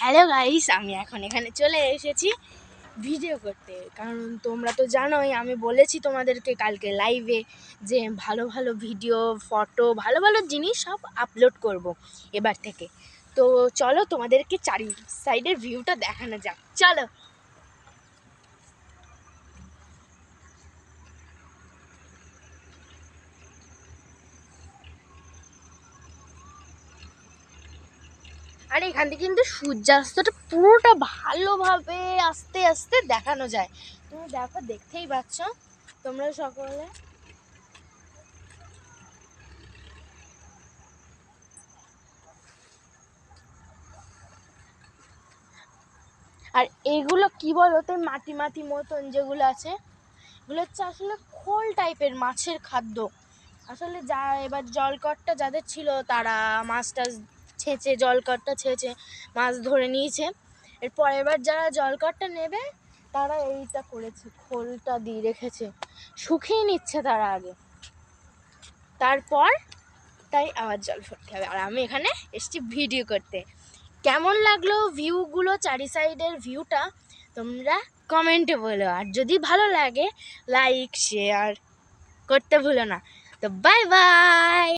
Hello guys, আমি এখন এখানে চলে এসেছি ভিডিও করতে। কারণ তোমরা তো জানোই, আমি বলেছি তোমাদেরকে কালকে লাইভে যে ভালো ভালো ভিডিও, ফটো, ভালো ভালো জিনিস সব আপলোড করব এবার থেকে। তো চলো তোমাদেরকে চারি সাইডের ভিউটা দেখানো যাক, চলো। আর এখান থেকে কিন্তু সূর্যাস্তটা পুরোটা ভালোভাবে আস্তে আস্তে দেখানো যায়। তুমি দেখো, দেখতেই পাচ্ছ তোমরা সকলে। আর এগুলো কি বলো তো, মাটি মাটি মতন যেগুলো আছে, এগুলো হচ্ছে আসলে খোল টাইপের মাছের খাদ্য। আসলে যা এবার জলকটটা যাদের ছিল তারা মাছটা ছেঁচে, জলকটটা ছেঁচে মাছ ধরে নিয়েছে। এরপর এবার যারা জলকটটা নেবে তারা এইটা করেছে, খোলটা দিয়ে রেখেছে, শুকিয়ে নিচ্ছে তারা আগে, তারপর তাই আবার জল ভরতে হবে। আর আমি এখানে এসেছি ভিডিও করতে। কেমন লাগলো ভিউগুলো, চারি সাইডের ভিউটা তোমরা কমেন্টে বলো। আর যদি ভালো লাগে লাইক শেয়ার করতে ভুলো না। তো বাই বাই।